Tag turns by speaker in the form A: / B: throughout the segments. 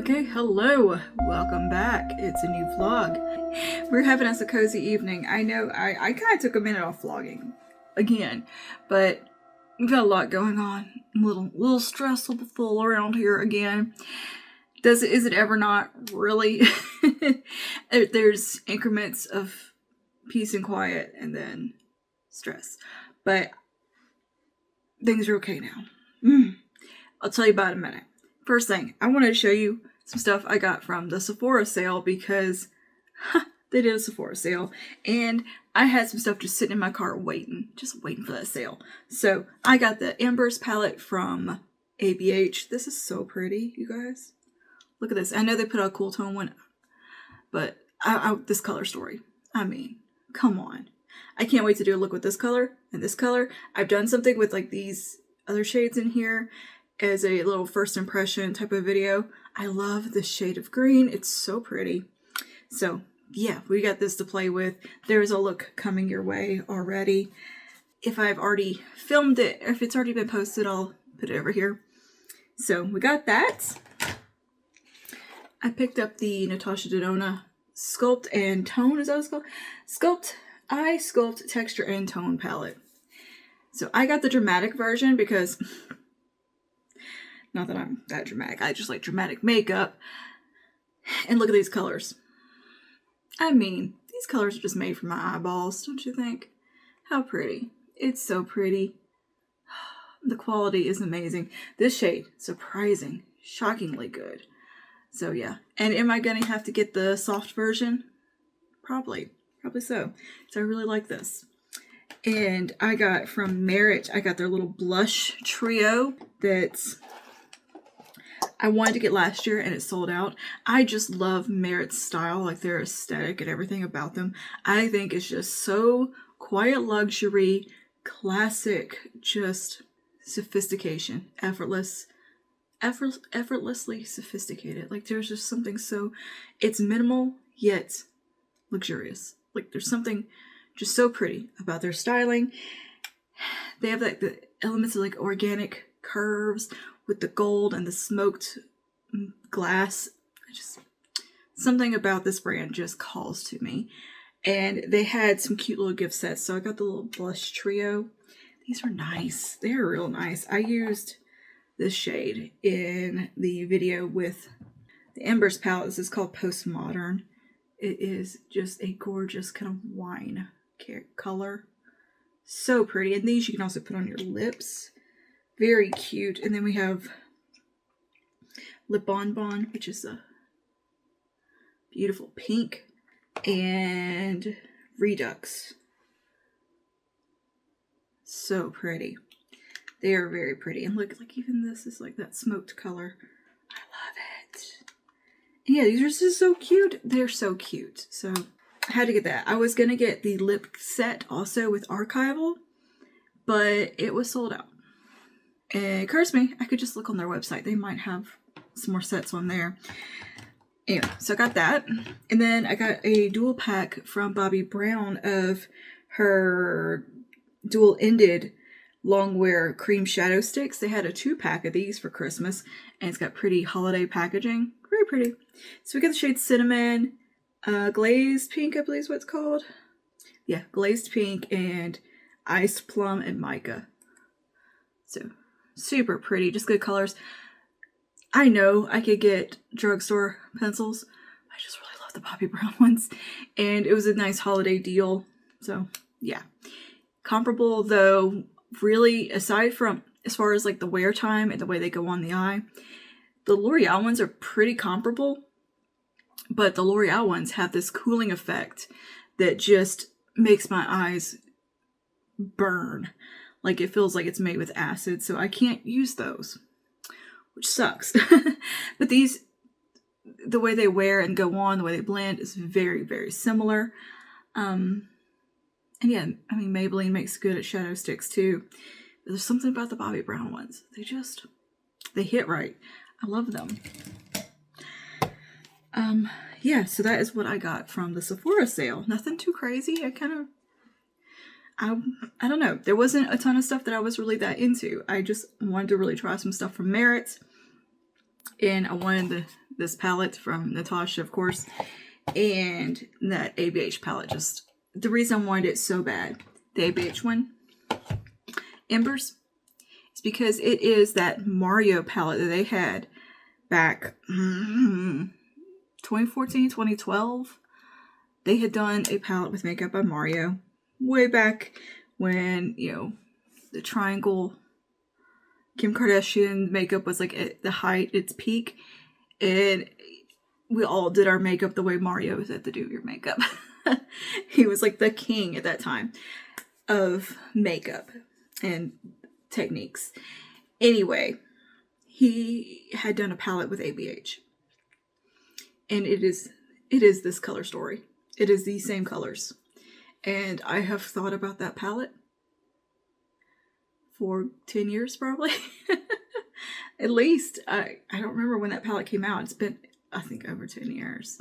A: Okay, hello, welcome back. It's a new vlog. We're having us a cozy evening. I know I kind of took a minute off vlogging again, but we've got a lot going on. A little stressful around here again. Is it ever not? Really? There's increments of peace and quiet and then stress. But things are okay now. I'll tell you about it in a minute. First thing, I wanted to show you some stuff I got from the Sephora sale because they did a Sephora sale and I had some stuff just sitting in my car waiting for that sale. So I got the Embers palette from ABH. This is so pretty, you guys. Look at this. I know they put out a cool tone one, but this color story. I mean, come on. I can't wait to do a look with this color and this color. I've done something with like these other shades in here as a little first impression type of video. I love this shade of green. It's so pretty. So yeah, we got this to play with. There's a look coming your way already. If I've already filmed it, if it's already been posted, I'll put it over here. So we got that. I picked up the Natasha Denona Sculpt and Tone, is that what it's called? Sculpt Texture and Tone palette. So I got the dramatic version because not that I'm that dramatic. I just like dramatic makeup. And look at these colors. I mean, these colors are just made for my eyeballs, don't you think? How pretty. It's so pretty. The quality is amazing. This shade, surprising, shockingly good. So yeah. And am I going to have to get the soft version? Probably so. So I really like this. And I got from Merit, I got their little blush trio that's I wanted to get last year and it sold out. I just love Merit's style, like their aesthetic and everything about them. I think it's just so quiet luxury, classic, just sophistication, effortlessly sophisticated. Like there's just something so, it's minimal yet luxurious. Like there's something just so pretty about their styling. They have like the elements of like organic curves with the gold and the smoked glass. Something about this brand just calls to me. And they had some cute little gift sets. So I got the little blush trio. These are nice. They're real nice. I used this shade in the video with the Embers palette. This is called Postmodern. It is just a gorgeous kind of wine color. So pretty. And these you can also put on your lips. Very cute. And then we have Lip Bonbon, which is a beautiful pink, and Redux. So pretty. They are very pretty. And look, like even this is like that smoked color. I love it. And yeah, these are just so cute. They're so cute. So I had to get that. I was going to get the lip set also with Archival, but it was sold out. And it occurs to me, I could just look on their website. They might have some more sets on there. Anyway, so I got that. And then I got a dual pack from Bobbi Brown of her dual-ended long-wear cream shadow sticks. They had a 2-pack of these for Christmas. And it's got pretty holiday packaging. Very pretty. So we got the shade Cinnamon, Glazed Pink, I believe is what it's called. Yeah, Glazed Pink and Iced Plum and Mica. So super pretty, just good colors. I know I could get drugstore pencils. I just really love the Bobbi Brown ones. And it was a nice holiday deal. So yeah. Comparable though, really, aside from as far as like the wear time and the way they go on the eye, the L'Oreal ones are pretty comparable. But the L'Oreal ones have this cooling effect that just makes my eyes burn. Like it feels like it's made with acid, so I can't use those, which sucks. But these, the way they wear and go on, the way they blend is very, very similar. And yeah, I mean, Maybelline makes good at shadow sticks too. But there's something about the Bobbi Brown ones. They hit right. I love them. Yeah, so that is what I got from the Sephora sale. Nothing too crazy. I don't know. There wasn't a ton of stuff that I was really that into. I just wanted to really try some stuff from Merit. And I wanted this palette from Natasha, of course, and that ABH palette. Just the reason I wanted it so bad, the ABH one, Embers, is because it is that Mario palette that they had back 2014, 2012. They had done a palette with makeup by Mario way back when, you know, the triangle Kim Kardashian makeup was like at the height, its peak, and we all did our makeup the way Mario had to do your makeup. He was like the king at that time of makeup and techniques. Anyway, he had done a palette with ABH, and it is this color story. It is the same colors, and I have thought about that palette for 10 years probably. At least. I don't remember when that palette came out. It's been, I think, over 10 years.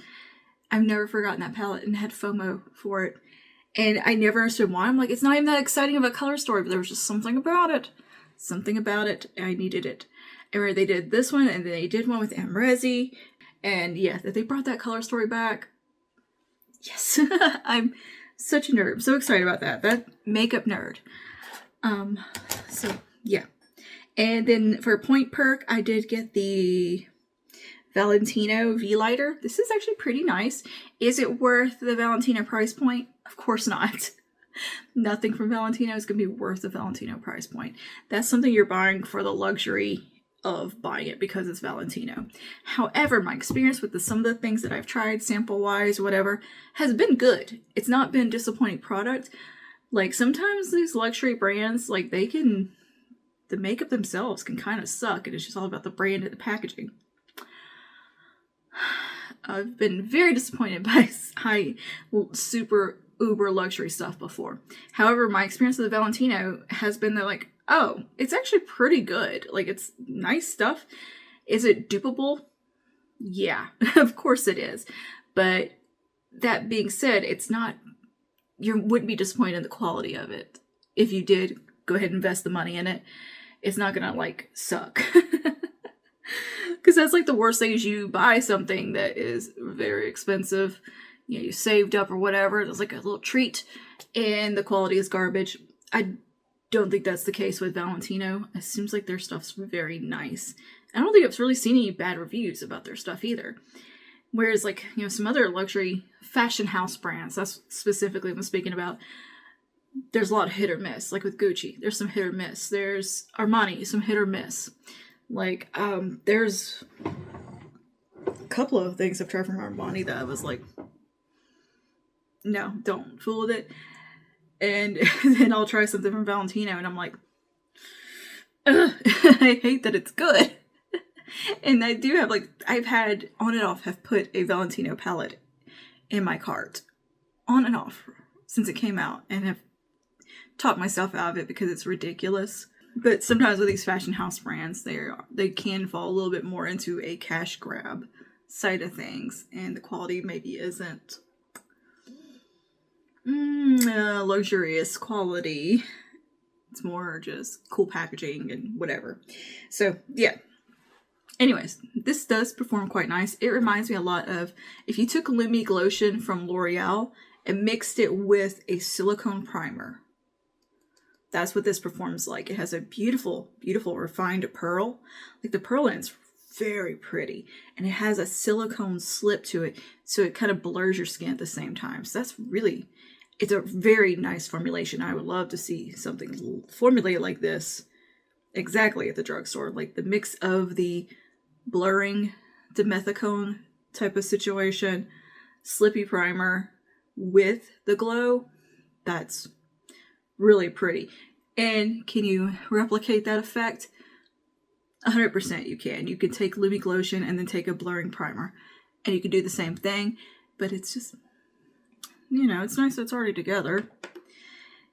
A: I've never forgotten that palette and had FOMO for it. And I never understood why. I'm like, it's not even that exciting of a color story, but there was just something about it. Something about it. I needed it. And they did this one, and then they did one with Amrezi. And yeah, that they brought that color story back. Yes. I'm such a nerd. I'm so excited about that. That makeup nerd. So yeah. And then for point perk, I did get the Valentino V lighter. This is actually pretty nice. Is it worth the Valentino price point? Of course not. Nothing from Valentino is going to be worth the Valentino price point. That's something you're buying for the luxury of buying it because it's Valentino. However, my experience with some of the things that I've tried, sample wise, whatever, has been good. It's not been a disappointing product. Like sometimes these luxury brands, like the makeup themselves can kind of suck, and it's just all about the brand and the packaging. I've been very disappointed by super uber luxury stuff before. However, my experience with the Valentino has been that, like, oh, it's actually pretty good. Like, it's nice stuff. Is it dupable? Yeah, of course it is. But that being said, it's not, you wouldn't be disappointed in the quality of it. If you did go ahead and invest the money in it, it's not gonna, like, suck. Because that's like the worst thing, is you buy something that is very expensive, you know, you saved up or whatever, it's like a little treat, and the quality is garbage. I don't think that's the case with Valentino. It seems like their stuff's very nice. I don't think I've really seen any bad reviews about their stuff either. Whereas, like, you know, some other luxury fashion house brands, that's specifically what I'm speaking about, there's a lot of hit or miss. Like with Gucci, there's some hit or miss. There's Armani, some hit or miss. Like, there's a couple of things I've tried from Armani that I was like, no, don't fool with it. And then I'll try something from Valentino, and I'm like, ugh, I hate that it's good. And I do have, like, I've had, on and off, have put a Valentino palette in my cart. On and off, since it came out, and have talked myself out of it because it's ridiculous. But sometimes with these fashion house brands, they can fall a little bit more into a cash grab side of things, and the quality maybe isn't luxurious quality. It's more just cool packaging and whatever. So yeah. Anyways, this does perform quite nice. It reminds me a lot of if you took Lumi Glotion from L'Oreal and mixed it with a silicone primer. That's what this performs like. It has a beautiful, beautiful refined pearl. Like, the pearl end's very pretty. And it has a silicone slip to it, so it kind of blurs your skin at the same time. So that's really, it's a very nice formulation. I would love to see something formulated like this exactly at the drugstore. Like the mix of the blurring dimethicone type of situation, slippy primer with the glow. That's really pretty. And can you replicate that effect? 100% you can. You can take Lumi Glotion and then take a blurring primer, and you can do the same thing, but it's just, you know, it's nice that it's already together.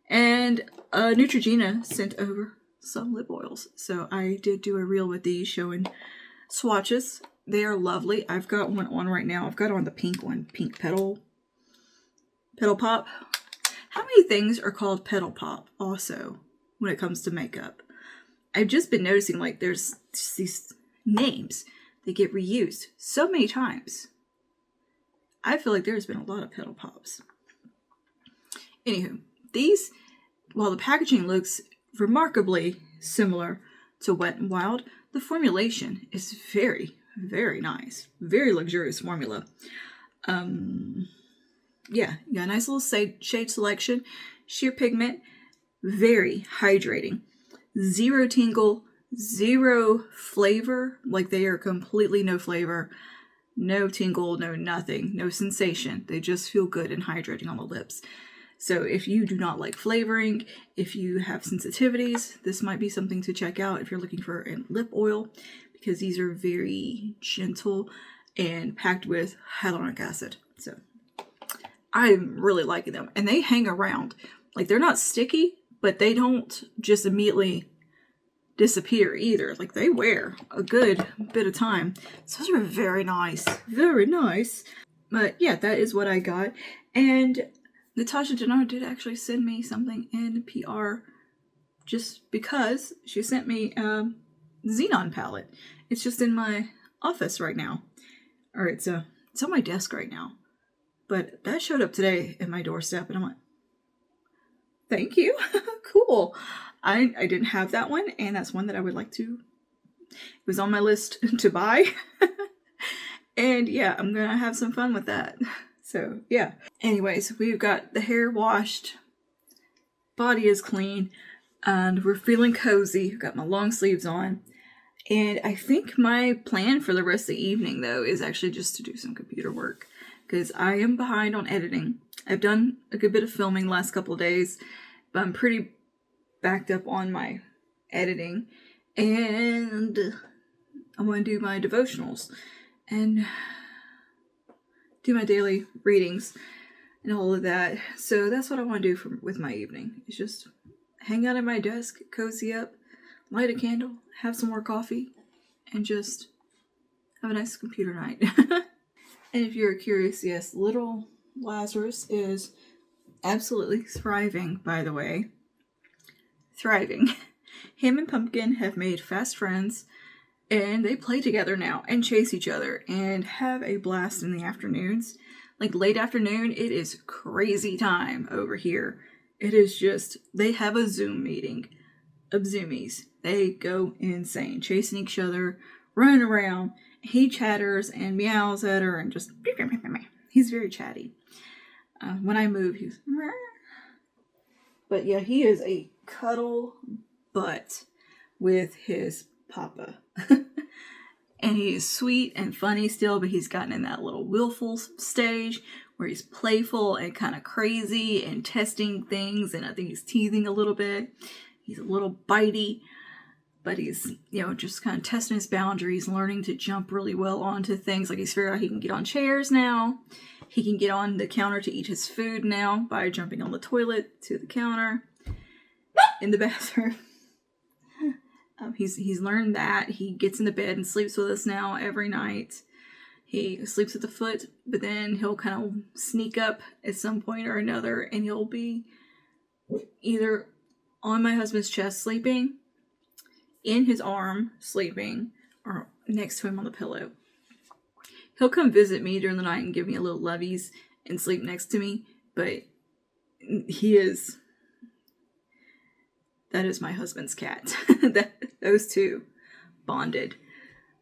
A: And Neutrogena sent over some lip oils, so I did do a reel with these showing swatches. They are lovely. I've got one on right now. I've got on the pink one, Pink Petal Pop. How many things are called Petal Pop also when it comes to makeup? I've just been noticing, like, there's these names they get reused so many times. I feel like there's been a lot of petal pops. Anywho, these, while the packaging looks remarkably similar to Wet n Wild, the formulation is very, very nice. Very luxurious formula. Yeah, you got a nice little shade selection. Sheer pigment, very hydrating. Zero tingle, zero flavor. Like, they are completely no flavor. No tingle, no nothing, no sensation. They just feel good and hydrating on the lips. So if you do not like flavoring, if you have sensitivities, this might be something to check out if you're looking for a lip oil, because these are very gentle and packed with hyaluronic acid. So I'm really liking them, and they hang around. Like, they're not sticky, but they don't just immediately disappear either. Like, they wear a good bit of time. So those are very nice. Very nice. But yeah, that is what I got. And Natasha Denona did actually send me something in PR just because she sent me a XENON palette. It's just in my office right now. Or it's on my desk right now. But that showed up today at my doorstep, and I'm like, thank you. Cool. I didn't have that one, and that's one that I would like to. It was on my list to buy. And yeah, I'm gonna have some fun with that. So yeah. Anyways, we've got the hair washed, body is clean, and we're feeling cozy. I've got my long sleeves on. And I think my plan for the rest of the evening, though, is actually just to do some computer work, because I am behind on editing. I've done a good bit of filming the last couple of days, but I'm pretty backed up on my editing, and I want to do my devotionals and do my daily readings and all of that. So that's what I want to do with my evening. Is just hang out at my desk, cozy up, light a candle, have some more coffee, and just have a nice computer night. And if you're curious, yes, little Lazarus is absolutely thriving, by the way. Thriving. Him and Pumpkin have made fast friends, and they play together now and chase each other and have a blast in the afternoons. Like, late afternoon, it is crazy time over here. It is just, they have a Zoom meeting of Zoomies. They go insane, chasing each other, running around. He chatters and meows at her and just, he's very chatty. When I move, he's, but yeah, he is a cuddle butt with his papa. And he is sweet and funny still, but he's gotten in that little willful stage where he's playful and kind of crazy and testing things, and I think he's teasing a little bit. He's a little bitey, but he's, just kind of testing his boundaries, learning to jump really well onto things. Like, he's figured out he can get on chairs now. He can get on the counter to eat his food now by jumping on the toilet to the counter in the bathroom. He's learned that. He gets in the bed and sleeps with us now every night. He sleeps at the foot, but then he'll kind of sneak up at some point or another, and he'll be either on my husband's chest sleeping, in his arm sleeping, or next to him on the pillow. He'll come visit me during the night and give me a little lovies and sleep next to me, but that is my husband's cat. Those two bonded.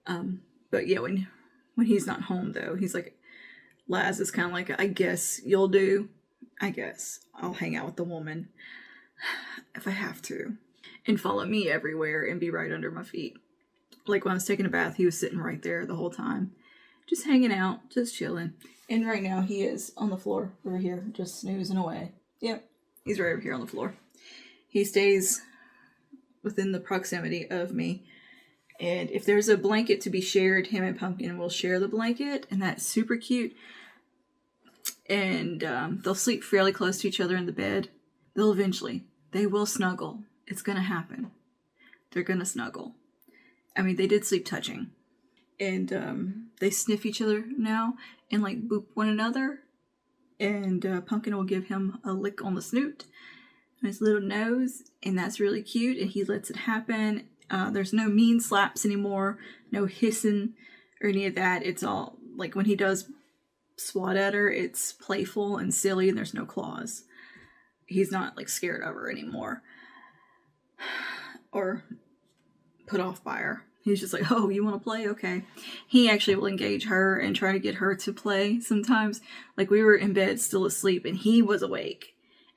A: But yeah, when he's not home, though, he's like, Laz is kind of like, I guess you'll do. I guess I'll hang out with the woman if I have to. And follow me everywhere and be right under my feet. Like, when I was taking a bath, he was sitting right there the whole time. Just hanging out, just chilling. And right now he is on the floor over here, just snoozing away. Yep, he's right over here on the floor. He stays within the proximity of me. And if there's a blanket to be shared, him and Pumpkin will share the blanket. And that's super cute. And they'll sleep fairly close to each other in the bed. They will snuggle. It's going to happen. They're going to snuggle. I mean, they did sleep touching. And they sniff each other now and like boop one another. And Pumpkin will give him a lick on the snoot, on his little nose, and that's really cute. And he lets it happen. There's no mean slaps anymore, no hissing or any of that. It's all, like, when he does swat at her, it's playful and silly and there's no claws. He's not, like, scared of her anymore. Or put off by her. He's just like, oh, you want to play? Okay. He actually will engage her and try to get her to play sometimes. Like, we were in bed still asleep and he was awake.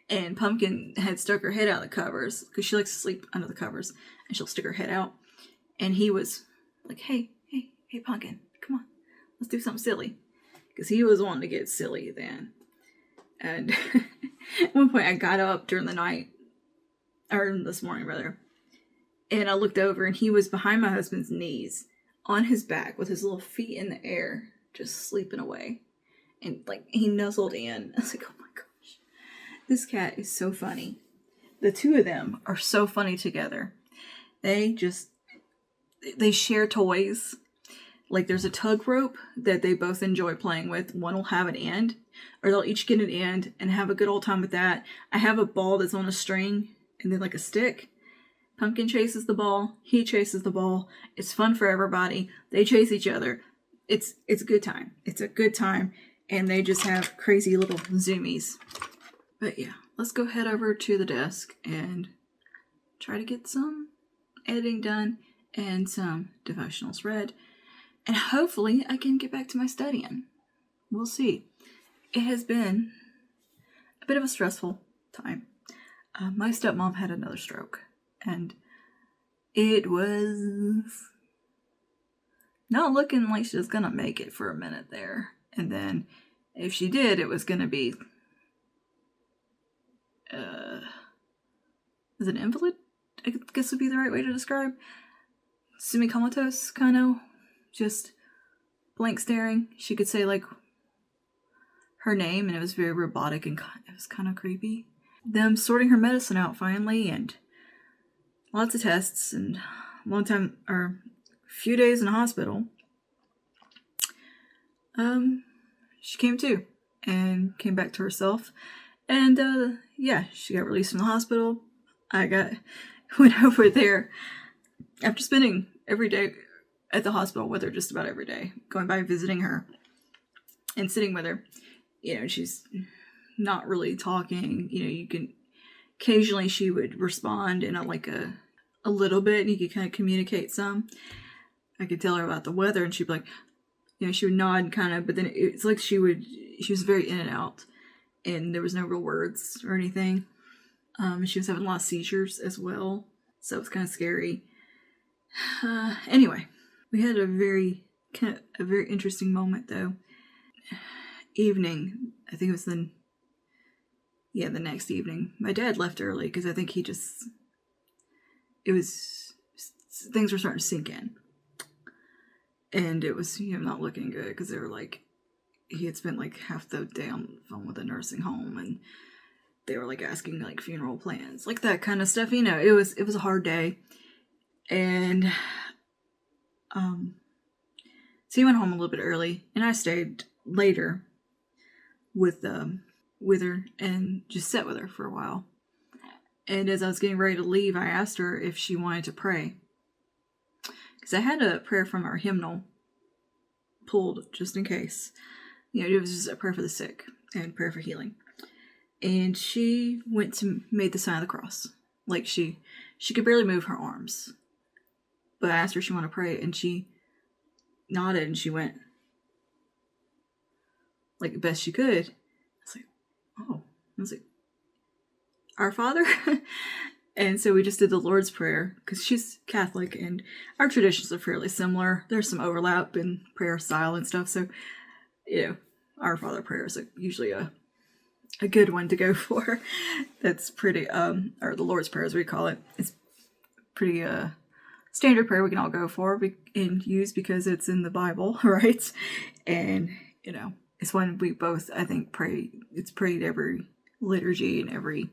A: And Pumpkin had stuck her head out of the covers because she likes to sleep under the covers. And she'll stick her head out. And he was like, hey, Pumpkin, come on. Let's do something silly. Because he was wanting to get silly then. And at one point I got up during the night. Or this morning, rather. And I looked over and he was behind my husband's knees on his back with his little feet in the air, just sleeping away. And, like, he nuzzled in. I was like, oh my gosh. This cat is so funny. The two of them are so funny together. They share toys. Like, there's a tug rope that they both enjoy playing with. One will have an end, or they'll each get an end and have a good old time with that. I have a ball that's on a string and then, like, a stick. Pumpkin chases the ball. He chases the ball. It's fun for everybody. They chase each other. It's a good time. It's a good time. And they just have crazy little zoomies. But yeah, let's go head over to the desk and try to get some editing done and some devotionals read. And hopefully I can get back to my studying. We'll see. It has been a bit of a stressful time. My stepmom had another stroke. And it was not looking like she was going to make it for a minute there. And then if she did, it was going to be is an invalid? I guess would be the right way to describe. Semi-comatose, kind of. Just blank staring. She could say, like, her name, and it was very robotic and it was kind of creepy. Them sorting her medicine out finally, and lots of tests, and a few days in the hospital. She came to and came back to herself. And, yeah, she got released from the hospital. Went over there after spending every day at the hospital with her, just about every day, going by visiting her and sitting with her. You know, she's not really talking. You know, you can, occasionally she would respond in a little bit, and you could kind of communicate some. I could tell her about the weather, and she'd be like, you know, she would nod kind of, but then it's like she was very in and out, and there was no real words or anything. She was having a lot of seizures as well, so it was kind of scary. Anyway, we had a very interesting moment though. Evening, I think it was the next evening. My dad left early because I think things were starting to sink in. And it was, you know, not looking good because they were like, he had spent like half the day on the phone with a nursing home, and they were like asking like funeral plans, like that kind of stuff. You know, it was a hard day. And so he went home a little bit early, and I stayed later with her and just sat with her for a while. And as I was getting ready to leave, I asked her if she wanted to pray, because I had a prayer from our hymnal pulled just in case. You know, it was just a prayer for the sick and prayer for healing. And she made the sign of the cross. Like she could barely move her arms. But I asked her if she wanted to pray, and she nodded, and she went like the best she could. I was like, oh. I was like, Our Father? And so we just did the Lord's Prayer, because she's Catholic, and our traditions are fairly similar. There's some overlap in prayer style and stuff, so, you know, Our Father prayer is usually a good one to go for. That's pretty, or the Lord's Prayer as we call it. It's pretty, standard prayer we can all go for and use because it's in the Bible, right? And, you know, it's one we both, I think, pray. It's prayed every liturgy and every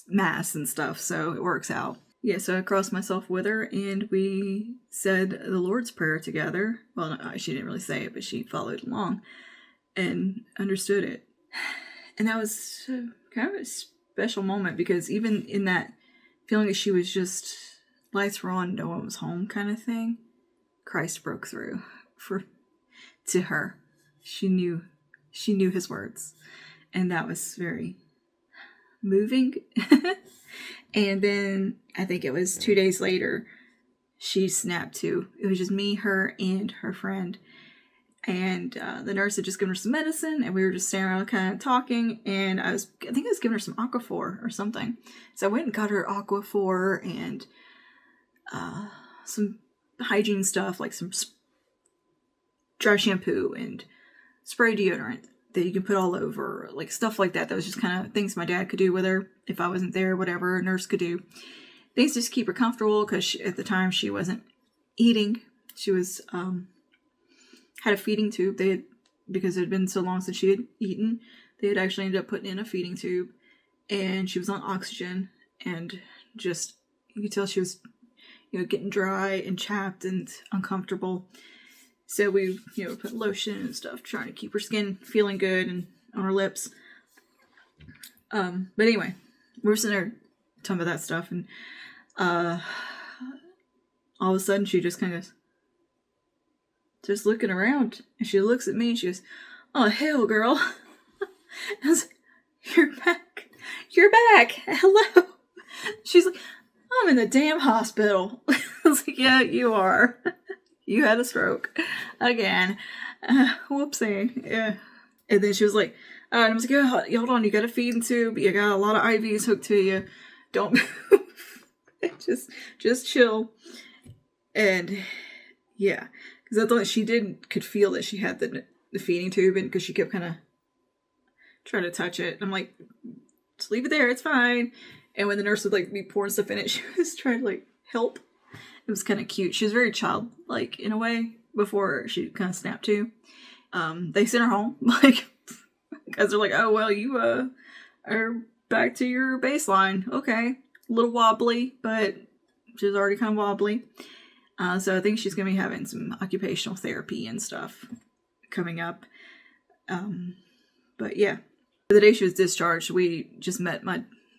A: mass and stuff, so it works out. Yeah, so I crossed myself with her, and we said the Lord's Prayer together. Well, no, she didn't really say it, but she followed along and understood it. And that was kind of a special moment, because even in that feeling that she was just lights were on, no one was home kind of thing, Christ broke through for to her. She knew his words. And that was very moving. And then I think it was 2 days later, she snapped too. It was just me, her, and her friend. And the nurse had just given her some medicine, and we were just standing around kind of talking, and I think I was giving her some Aquaphor or something. So I went and got her Aquaphor and some hygiene stuff, like some dry shampoo and spray deodorant that you can put all over, like stuff like that. That was just kind of things my dad could do with her if I wasn't there, whatever a nurse could do. Things just keep her comfortable, because at the time she wasn't eating. She was had a feeding tube. Because it had been so long since she had eaten, they had actually ended up putting in a feeding tube, and she was on oxygen, and just, you could tell she was, getting dry and chapped and uncomfortable. So we, put lotion and stuff, trying to keep her skin feeling good and on her lips. But anyway, we're sitting there talking about that stuff, and all of a sudden she just kind of just looking around, and she looks at me and she goes, "Oh, hell, girl." I was like, You're back. Hello." She's like, "I'm in the damn hospital." I was like, "Yeah, you are. You had a stroke again. Whoopsie." Yeah. And then she was like, and I was like, "Yeah, hold on, you got a feeding tube. You got a lot of IVs hooked to you. Don't move." just chill." And yeah, because I thought she could feel that she had the feeding tube, and because she kept kind of trying to touch it. I'm like, "Just leave it there, it's fine." And when the nurse would be pouring stuff in it, she was trying to help. It was kind of cute. She was very childlike in a way before she kind of snapped too. They sent her home, because they're like, "Oh, well, you are back to your baseline. Okay." A little wobbly, but she's already kind of wobbly. So I think she's going to be having some occupational therapy and stuff coming up. But yeah, the day she was discharged, we just met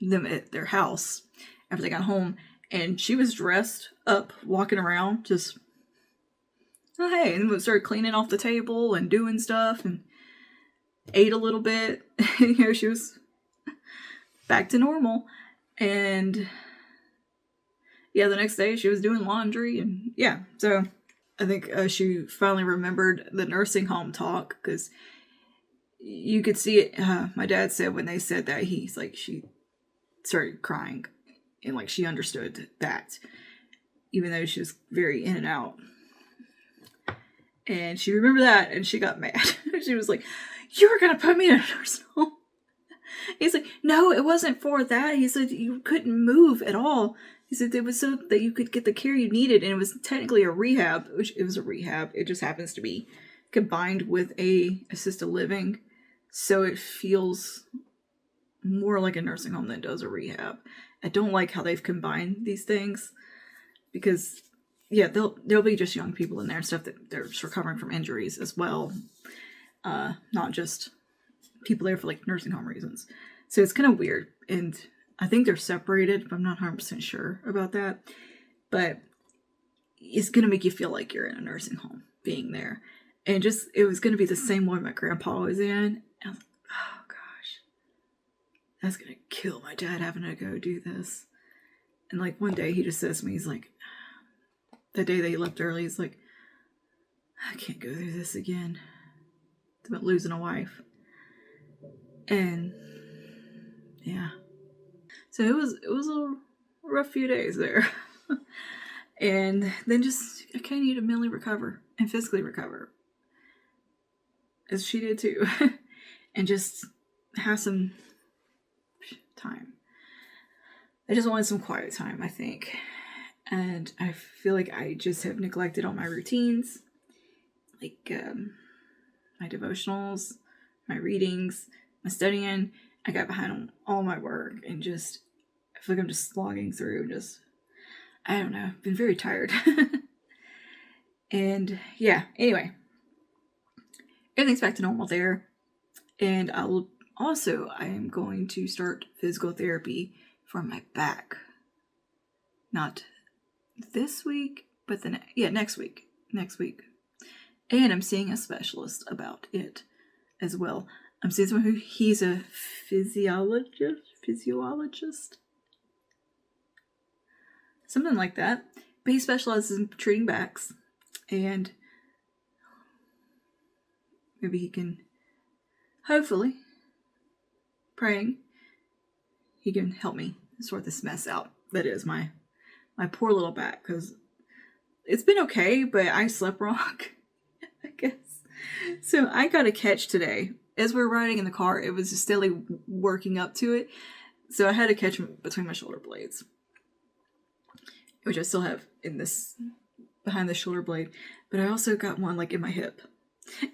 A: them at their house after they got home, and she was dressed up, walking around, just, "Oh, hey," and we started cleaning off the table and doing stuff, and ate a little bit. She was back to normal. And yeah, the next day she was doing laundry, and yeah, so I think she finally remembered the nursing home talk, because you could see it. My dad said when they said that, he's like, she started crying, and she understood that, even though she was very in and out. And she remembered that, and she got mad. She was like, "You were gonna put me in a nursing home." He's like, "No, it wasn't for that." He said, "You couldn't move at all." He said it was so that you could get the care you needed, and it was technically a rehab, which it was a rehab. It just happens to be combined with a assisted living, so it feels more like a nursing home than it does a rehab. I don't like how they've combined these things, because yeah, there'll be just young people in there and stuff that they're just recovering from injuries as well, not just people there for nursing home reasons. So it's kind of weird, and I think they're separated, but I'm not 100% sure about that. But it's going to make you feel like you're in a nursing home being there. And it was going to be the same one my grandpa was in. And I was like, "Oh gosh, that's going to kill my dad having to go do this." And one day he just says to me, he's like, the day that he left early, he's like, "I can't go through this again." It's about losing a wife. And yeah. So it was a rough few days there. And then I kind of need to mentally recover and physically recover, as she did too. And just have some time. I just wanted some quiet time, I think. And I feel like I just have neglected all my routines. My devotionals, my readings, my studying. I got behind on all my work, and I feel like I'm just slogging through, I don't know, been very tired. And yeah, anyway, everything's back to normal there. And I am going to start physical therapy for my back. Not this week, but next week. And I'm seeing a specialist about it as well. I'm seeing someone he's a physiologist, something like that. But he specializes in treating backs, and maybe he can, hopefully, praying, he can help me sort this mess out. That is my poor little back, because it's been okay, but I slept wrong, I guess. So I got a catch today. As we were riding in the car, it was just steadily working up to it. So I had a catch between my shoulder blades, which I still have in this, behind the shoulder blade. But I also got one like in my hip.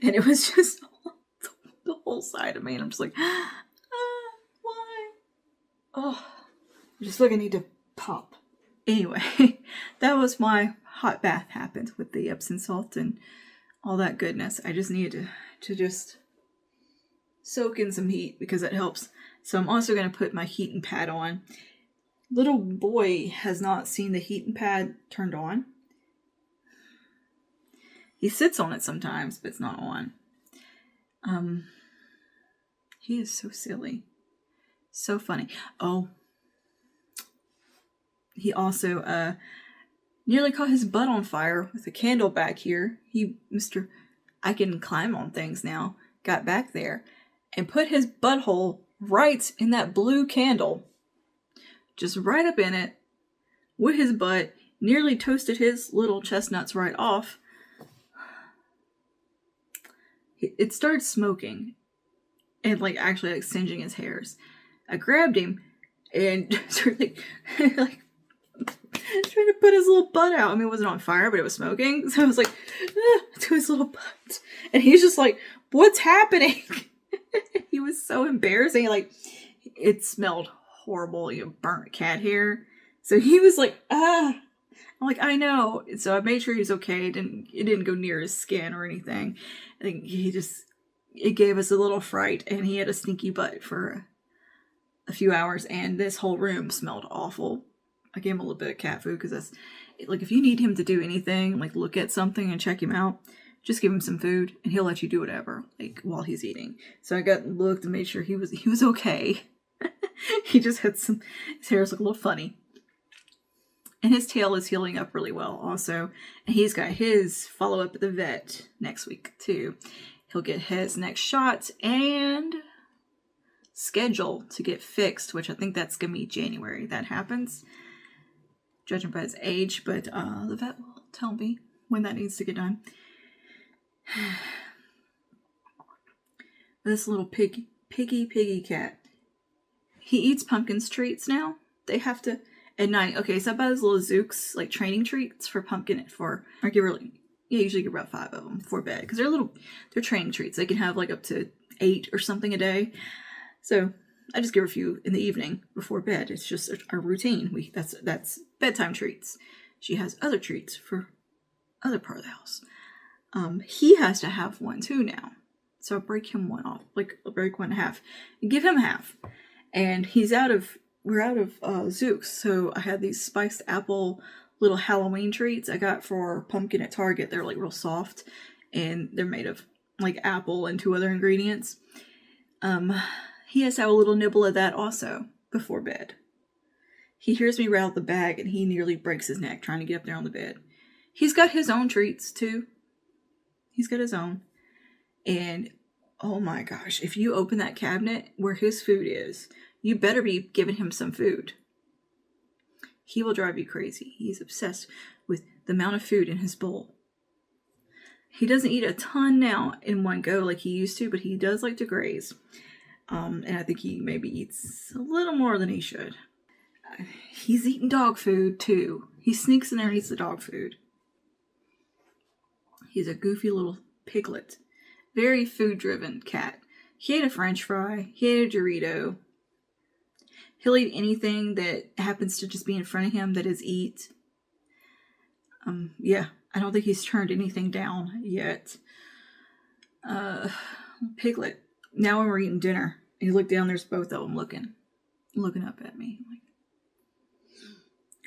A: And it was just the whole side of me. And I'm just like, why? Oh, I just feel like I need to pop. Anyway, that was my hot bath happened with the Epsom salt and all that goodness. I just needed to just soak in some heat because it helps. So I'm also going to put my heating pad on. Little boy has not seen the heating pad turned on. He sits on it sometimes, but it's not on. He is so silly. So funny. Oh, he also nearly caught his butt on fire with a candle back here. Mr. I can climb on things now, got back there and put his butthole right in that blue candle. Just right up in it with his butt, nearly toasted his little chestnuts right off. It started smoking and actually singeing his hairs. I grabbed him and started like trying to put his little butt out. I mean, it wasn't on fire, but it was smoking. So I was like, to his little butt. And he's just like, what's happening? He was so embarrassing. It smelled horrible, burnt cat hair. So he was like, I'm like, I know. So I made sure he was okay. It didn't go near his skin or anything. I think it gave us a little fright, and he had a stinky butt for a few hours, and this whole room smelled awful. I gave him a little bit of cat food because that's if you need him to do anything, look at something and check him out, just give him some food and he'll let you do whatever, while he's eating. So I looked and made sure he was okay. He just had his hairs look a little funny. And his tail is healing up really well also. And he's got his follow-up at the vet next week too. He'll get his next shot and schedule to get fixed, which I think that's going to be January. That happens, judging by his age, but the vet will tell me when that needs to get done. This little piggy cat, he eats pumpkin's treats now. They have to at night. Okay, so I buy those little Zooks, training treats for pumpkin usually get about 5 of them before bed because they're training treats. They can have up to 8 or something a day. So I just give her a few in the evening before bed. It's just our routine. That's bedtime treats. She has other treats for other part of the house. He has to have one too now. So I break him one off. I'll break one in half and give him half. And we're out of Zooks. So I had these spiced apple little Halloween treats I got for pumpkin at Target. They're real soft and they're made of apple and 2 other ingredients. He has to have a little nibble of that also before bed. He hears me rattle the bag and he nearly breaks his neck trying to get up there on the bed. He's got his own treats too. He's got his own. And oh my gosh, if you open that cabinet where his food is, you better be giving him some food. He will drive you crazy. He's obsessed with the amount of food in his bowl. He doesn't eat a ton now in one go like he used to, but he does like to graze. And I think he maybe eats a little more than he should. He's eating dog food too. He sneaks in there and eats the dog food. He's a goofy little piglet. Very food-driven cat. He ate a French fry. He ate a Dorito. He'll eat anything that happens to just be in front of him that is eat. Yeah, I don't think he's turned anything down yet. Piglet. Now when we're eating dinner, and you look down, there's both of them looking up at me.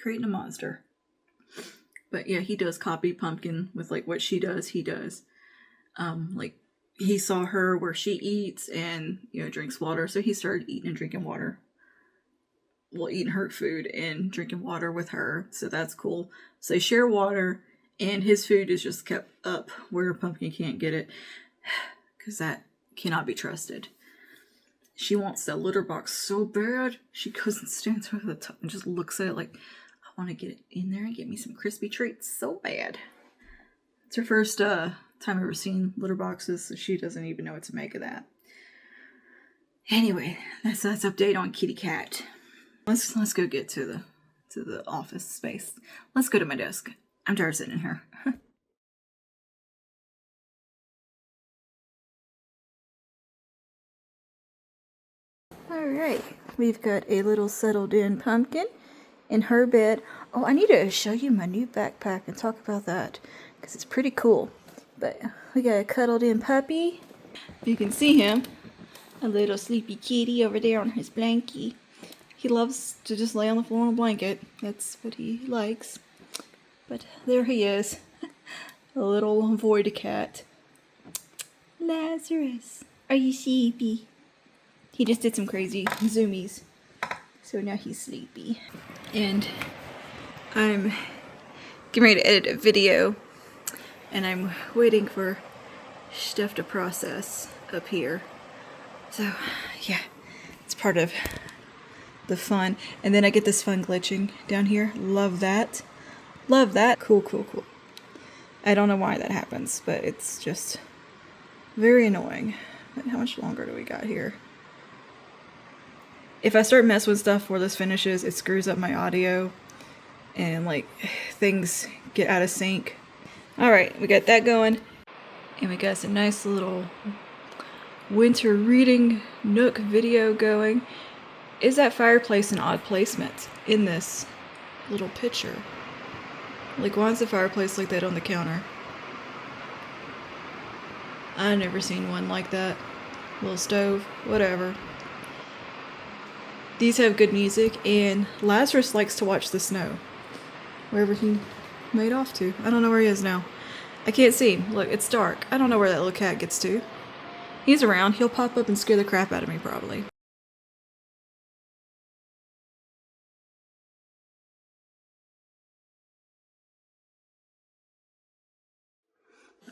A: Creating a monster. But yeah, he does copy Pumpkin with what she does, he does. Like he saw her where she eats and, you know, drinks water. So he started eating and drinking water. Well, eating her food and drinking water with her. So that's cool. So they share water and his food is just kept up where Pumpkin can't get it. Because that cannot be trusted. She wants that litter box so bad. She goes and stands over the top and just looks at it like, I want to get it in there and get me some crispy treats so bad. It's her first time ever seen litter boxes, so she doesn't even know what to make of that. Anyway, that's update on Kitty Cat. Let's go get to the office space. Let's go to my desk. I'm tired of sitting in here. Alright, we've got a little settled in Pumpkin in her bed. Oh, I need to show you my new backpack and talk about that, because it's pretty cool. But we got a cuddled in puppy. You can see him, a little sleepy kitty over there on his blankie. He loves to just lay on the floor on a blanket. That's what he likes. But there he is, a little void cat. Lazarus, are you sleepy? He just did some crazy zoomies, so now he's sleepy. And I'm getting ready to edit a video, and I'm waiting for stuff to process up here. So yeah, it's part of the fun. And then I get this fun glitching down here. Love that. Love that. Cool, cool, cool. I don't know why that happens, but it's just very annoying. But how much longer do we got here? If I start messing with stuff before this finishes, it screws up my audio and like things get out of sync. Alright, we got that going. And we got some nice little winter reading nook video going. Is that fireplace an odd placement in this little picture? Like, why is the fireplace like that on the counter? I've never seen one like that. Little stove, whatever. These have good music, and Lazarus likes to watch the snow. Wherever he made off to. I don't know where he is now. I can't see him. Look, it's dark. I don't know where that little cat gets to. He's around. He'll pop up and scare the crap out of me, probably.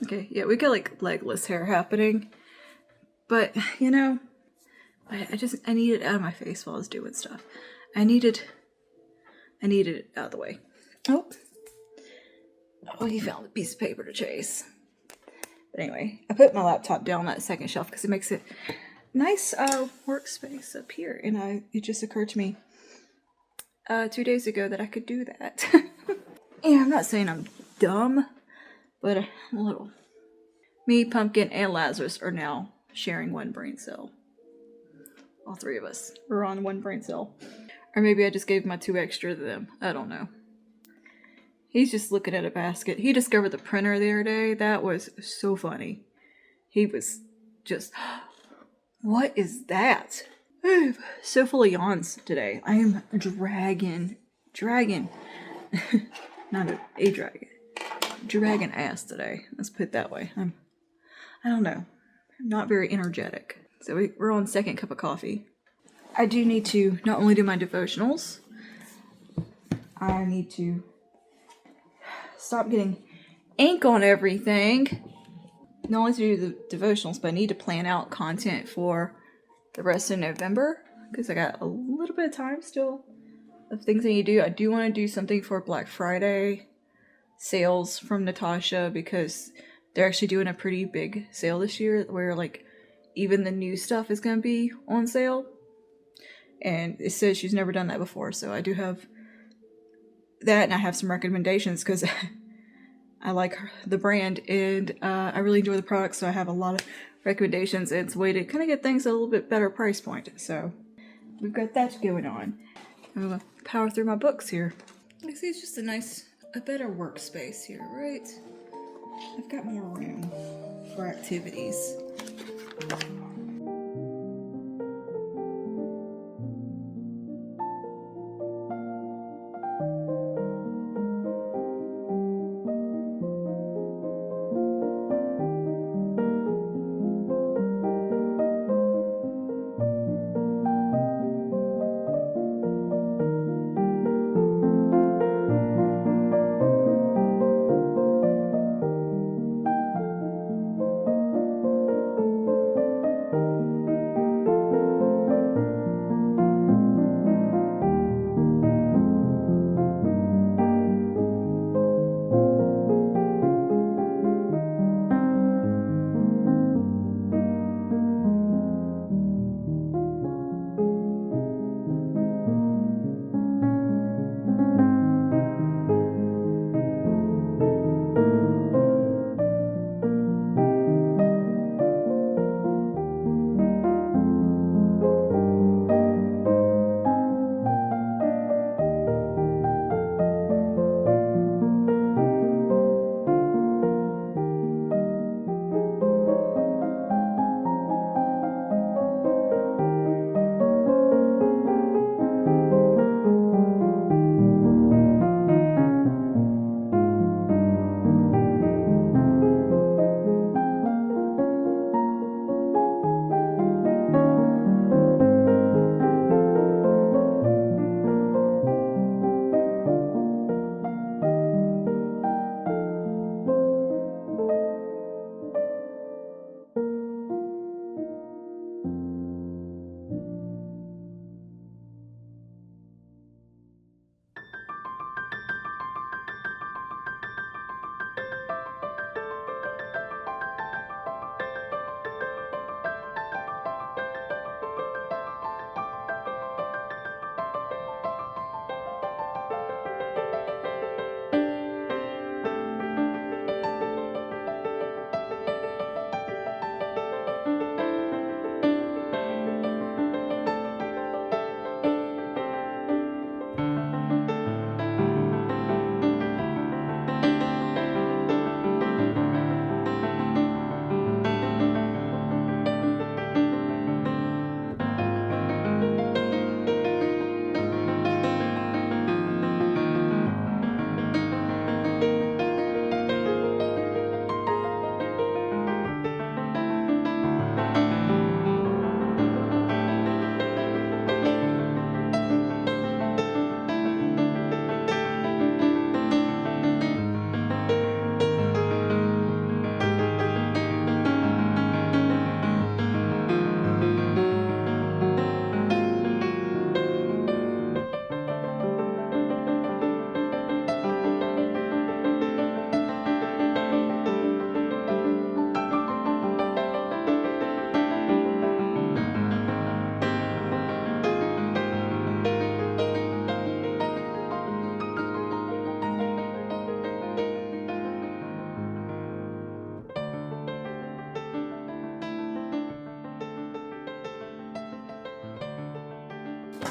A: Okay, yeah, we got like legless hair happening. But, you know, I need it out of my face while I was doing stuff. I needed it out of the way. Oh, he found a piece of paper to chase. But anyway, I put my laptop down on that second shelf because it makes it nice workspace up here. And it just occurred to me 2 days ago that I could do that. Yeah, I'm not saying I'm dumb, but a little. Me, Pumpkin, and Lazarus are now sharing one brain cell. All three of us are on one brain cell. Or maybe I just gave my 2 extra to them. I don't know. He's just looking at a basket. He discovered the printer the other day. That was so funny. He was just, what is that? I'm so full of yawns today. I am dragging. Not a dragon. Dragon ass today. Let's put it that way. I don't know. I'm not very energetic. So we're on second cup of coffee. I do need to not only do my devotionals, I need to stop getting ink on everything. Not only to do the devotionals, but I need to plan out content for the rest of November, because I got a little bit of time still of things I need to do. I do want to do something for Black Friday sales from Natasha, because they're actually doing a pretty big sale this year where like even the new stuff is going to be on sale. And it says she's never done that before, so I do have that, and I have some recommendations because I like the brand, and I really enjoy the product, so I have a lot of recommendations, and it's a way to kind of get things at a little bit better price point. So we've got that going on. I'm going to power through my books here. I see it's just a better workspace here, right? I've got more room for activities.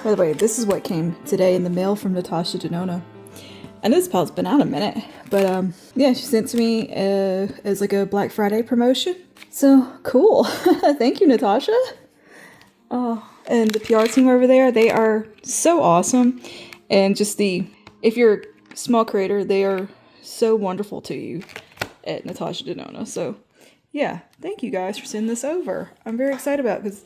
A: By the way, this is what came today in the mail from Natasha Denona. I know this palette's been out a minute, but yeah, she sent to me as like a Black Friday promotion. So cool. Thank you, Natasha. Oh, and the PR team over there, they are so awesome. And just if you're a small creator, they are so wonderful to you at Natasha Denona. So yeah, thank you guys for sending this over. I'm very excited about it because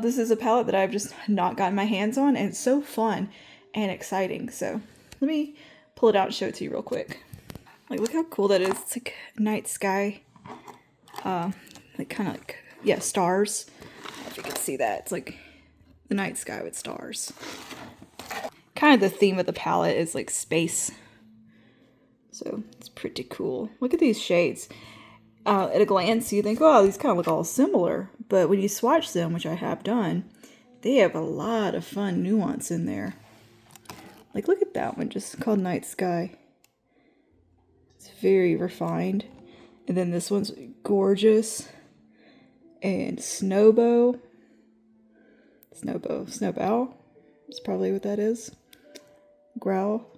A: this is a palette that I've just not gotten my hands on, and it's so fun and exciting. So let me pull it out and show it to you real quick. Like, look how cool that is. It's like night sky, like kind of like, yeah, stars. I don't know if you can see that. It's like the night sky with stars. Kind of the theme of the palette is like space. So it's pretty cool. Look at these shades. At a glance, you think, oh, these kind of look all similar. But when you swatch them, which I have done, they have a lot of fun nuance in there. Like, look at that one, just called Night Sky. It's very refined. And then this one's gorgeous. And Snowbow. Snowbow is probably what that is. Growl.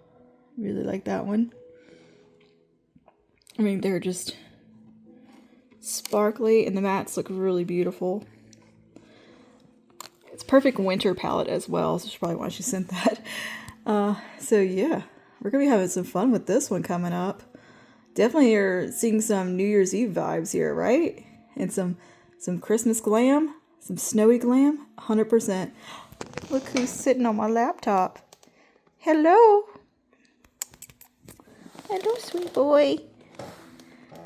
A: Really like that one. I mean, they're just sparkly, and the mattes look really beautiful. It's perfect winter palette as well, so that's probably why she sent that. So yeah, we're gonna be having some fun with this one coming up. Definitely you're seeing some New Year's Eve vibes here, right? And some Christmas glam, some snowy glam, 100%. Look who's sitting on my laptop. Hello. Hello, sweet boy.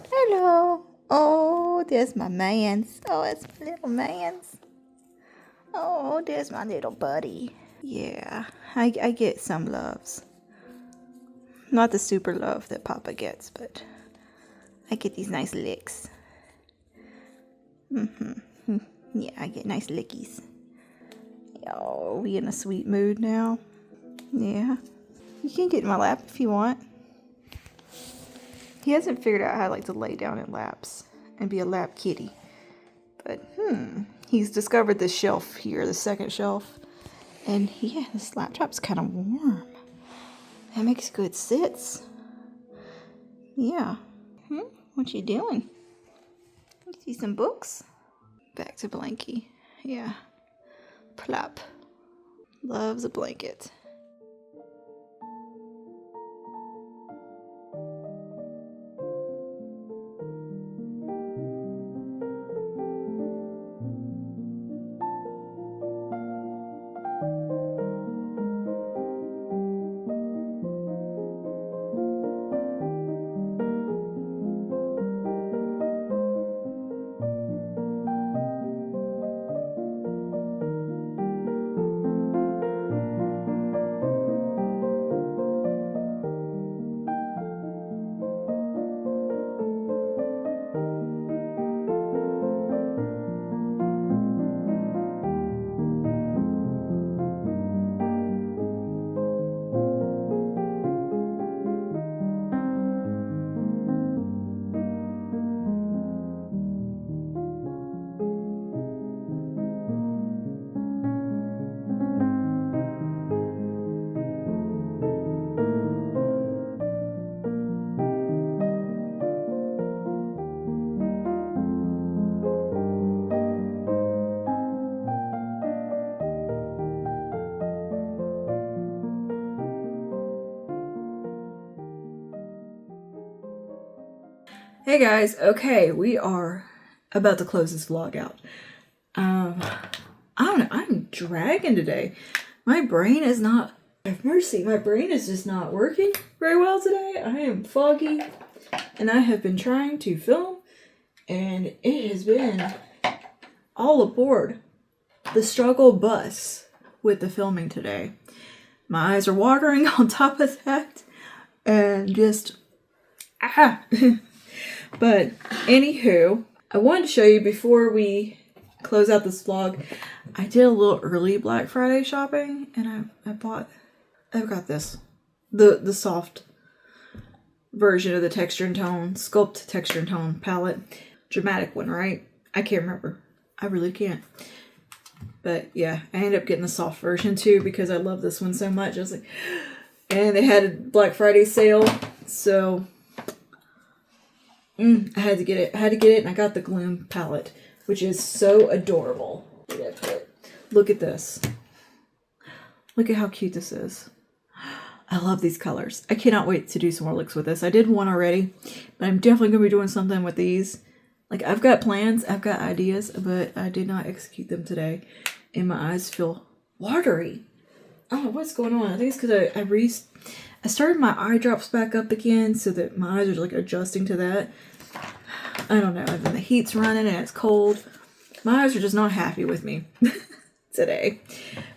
A: Hello. Oh, there's my mans. Oh, it's my little mans. Oh, there's my little buddy. Yeah, I get some loves. Not the super love that Papa gets, but I get these nice licks. Yeah, I get nice lickies. Oh, we in a sweet mood now? Yeah. You can get in my lap if you want. He hasn't figured out how I like to lay down in laps and be a lap kitty. But, he's discovered this shelf here, the second shelf. And yeah, this laptop's kind of warm. That makes good sits. Yeah. What you doing? You see some books? Back to Blanky. Yeah. Plop. Loves a blanket. Hey guys, okay, we are about to close this vlog out. I don't know, I'm dragging today. My brain is not, have mercy, my brain is just not working very well today. I am foggy, and I have been trying to film, and it has been all aboard the struggle bus with the filming today. My eyes are watering on top of that, and just, But anywho, I wanted to show you before we close out this vlog, I did a little early Black Friday shopping, and I've got this, the soft version of the Texture and Tone, SCULPT Texture and Tone palette. Dramatic one, right? I can't remember. I really can't. But yeah, I ended up getting the soft version too because I love this one so much. I was like, and they had a Black Friday sale, so I had to get it. And I got the GLOOM palette, which is so adorable. Look at this. Look at how cute this is. I love these colors. I cannot wait to do some more looks with this. I did one already, but I'm definitely going to be doing something with these. Like, I've got plans, I've got ideas, but I did not execute them today. And my eyes feel watery. I don't know what's going on. I think it's because I started my eye drops back up again so that my eyes are like adjusting to that. I don't know. And then the heat's running and it's cold. My eyes are just not happy with me today.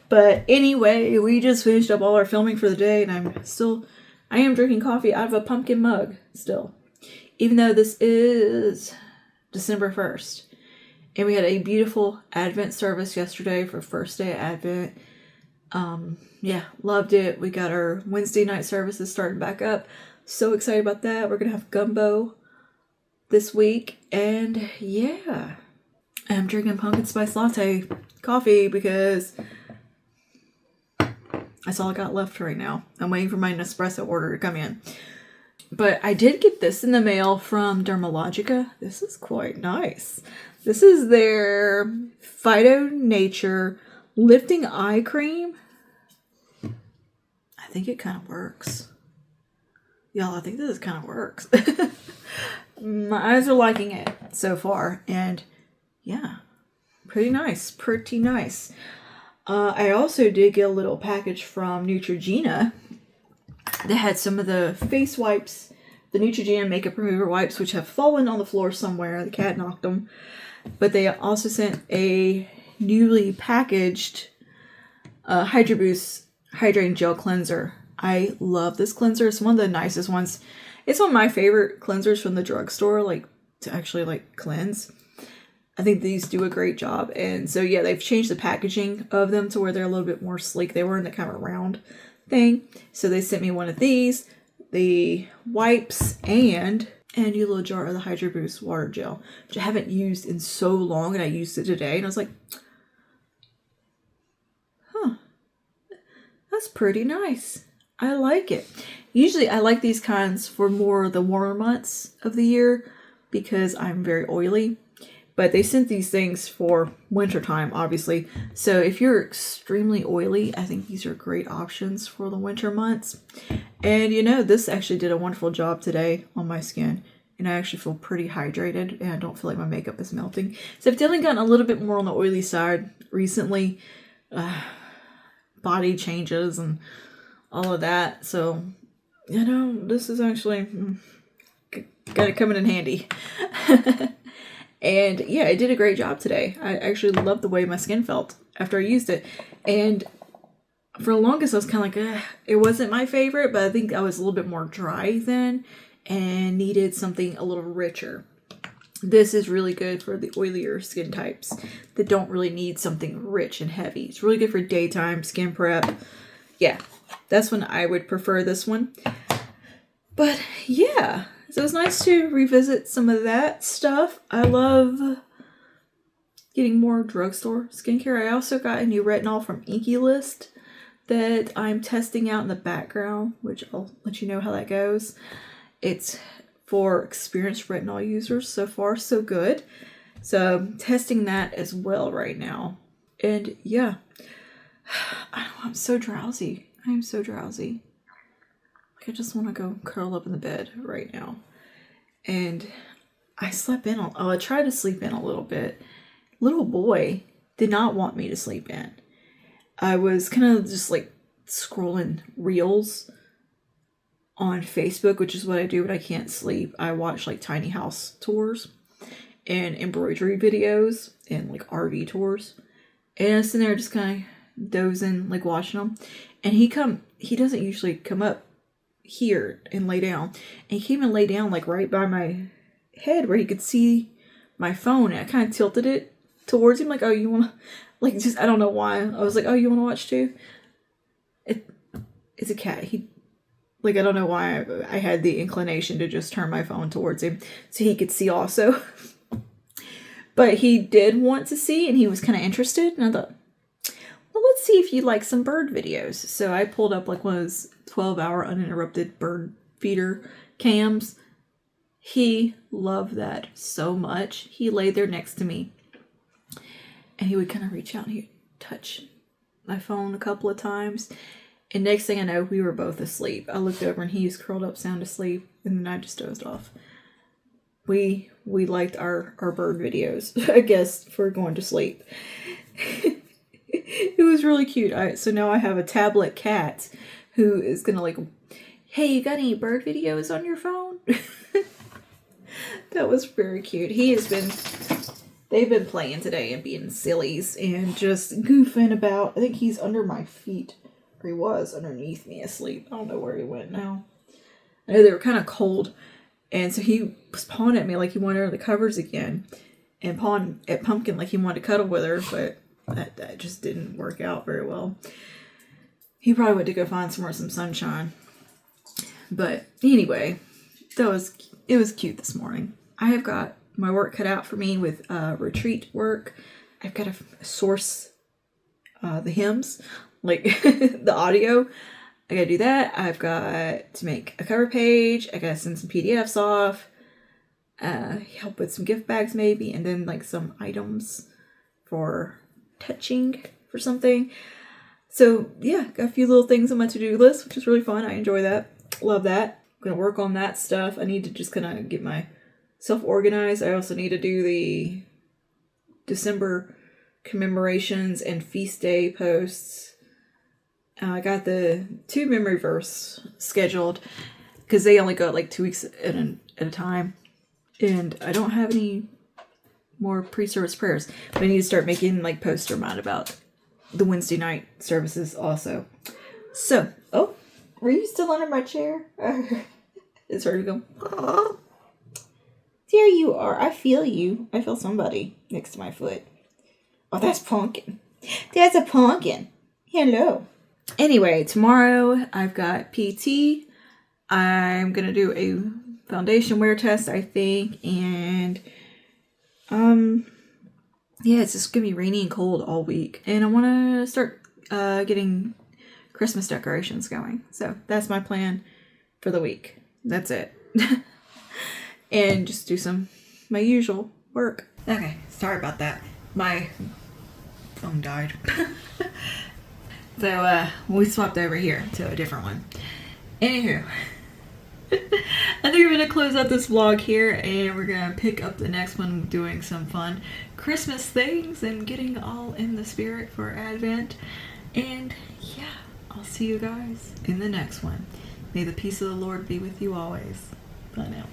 A: But anyway, we just finished up all our filming for the day, and I am drinking coffee out of a pumpkin mug still. Even though this is December 1st. And we had a beautiful Advent service yesterday for first day of Advent. Yeah, loved it. We got our Wednesday night services starting back up. So excited about that. We're going to have gumbo this week. And yeah, I'm drinking pumpkin spice latte coffee because that's all I got left right now. I'm waiting for my Nespresso order to come in. But I did get this in the mail from Dermalogica. This is quite nice. This is their Phyto Nature Lifting Eye Cream. I think it kind of works. Y'all, I think this kind of works. My eyes are liking it so far. And yeah, pretty nice. Pretty nice. I also did get a little package from Neutrogena that had some of the face wipes, the Neutrogena makeup remover wipes, which have fallen on the floor somewhere. The cat knocked them. But they also sent a newly packaged Hydro Boost Hydrating Gel Cleanser. I love this cleanser. It's one of the nicest ones. It's one of my favorite cleansers from the drugstore, like to actually like cleanse. I think these do a great job. And so yeah, they've changed the packaging of them to where they're a little bit more sleek. They were in the kind of round thing. So they sent me one of these, the wipes, and a new little jar of the Hydro Boost water gel, which I haven't used in so long, and I used it today, and I was like, huh, that's pretty nice. I like it. Usually I like these kinds for more the warmer months of the year because I'm very oily. But they sent these things for wintertime, obviously. So if you're extremely oily, I think these are great options for the winter months. And you know, this actually did a wonderful job today on my skin. And I actually feel pretty hydrated and I don't feel like my makeup is melting. So I've definitely gotten a little bit more on the oily side recently. Body changes and all of that. So, you know, this is actually got it coming in handy. And yeah, it did a great job today. I actually loved the way my skin felt after I used it. And for the longest, I was kind of like, it wasn't my favorite, but I think I was a little bit more dry then and needed something a little richer. This is really good for the oilier skin types that don't really need something rich and heavy. It's really good for daytime skin prep. Yeah, that's when I would prefer this one. But yeah. So it's nice to revisit some of that stuff. I love getting more drugstore skincare. I also got a new retinol from Inky List that I'm testing out in the background, which I'll let you know how that goes. It's for experienced retinol users. So far, so good. So I'm testing that as well right now. And yeah, I'm so drowsy. I am so drowsy. I just want to go curl up in the bed right now. And I slept in. I tried to sleep in a little bit. Little boy did not want me to sleep in. I was kind of just like scrolling reels on Facebook, which is what I do when I can't sleep. I watch like tiny house tours and embroidery videos and like RV tours. And I was sitting there just kind of dozing, like watching them. And he doesn't usually come up here and lay down, and he came and lay down like right by my head where he could see my phone, and I kind of tilted it towards him like, oh, you want to, like, just, I don't know why, I was like, oh, you want to watch too? It's a cat. He, like, I don't know why I had the inclination to just turn my phone towards him so he could see also. But he did want to see, and he was kind of interested, and I thought, well, let's see if you like some bird videos. So I pulled up like one of those 12-hour uninterrupted bird feeder cams. He loved that so much. He laid there next to me, and he would kind of reach out and he'd touch my phone a couple of times. And next thing I know, we were both asleep. I looked over and he was curled up sound asleep, and then I just dozed off. We liked our bird videos, I guess, for going to sleep. It was really cute. So now I have a tablet cat who is gonna like, hey, you got any bird videos on your phone? That was very cute. They've been playing today and being sillies and just goofing about. I think he's under my feet. Or he was underneath me asleep. I don't know where he went now. I know they were kind of cold. And so he was pawing at me like he wanted her in the covers again. And pawing at Pumpkin like he wanted to cuddle with her. But that just didn't work out very well. He probably went to go find some sunshine. But anyway, it was cute this morning. I have got my work cut out for me with retreat work. I've got to source the hymns, like the audio. I gotta do that. I've got to make a cover page. I gotta send some PDFs off. Help with some gift bags maybe, and then like some items for touching for something. So yeah, got a few little things on my to-do list, which is really fun. I enjoy that. Love that. I'm gonna work on that stuff. I need to just kind of get myself organized. I also need to do the December commemorations and feast day posts. I got the 2 memory verse scheduled because they only go like 2 weeks at a time. And I don't have any more pre-service prayers. But I need to start making like posts to remind about the Wednesday night services also. So, oh, were you still under my chair? It's hard to go, oh, there you are. I feel you. I feel somebody next to my foot. Oh, that's Pumpkin. That's a Pumpkin. Hello. Anyway, tomorrow I've got PT. I'm going to do a foundation wear test, I think. And, yeah, it's just going to be rainy and cold all week. And I want to start getting Christmas decorations going. So that's my plan for the week. That's it. And just do my usual work. Okay, sorry about that. My phone died. So we swapped over here to a different one. Anywho, I think we're going to close out this vlog here, and we're going to pick up the next one doing some fun Christmas things and getting all in the spirit for Advent. And yeah, I'll see you guys in the next one. May the peace of the Lord be with you always. Bye now.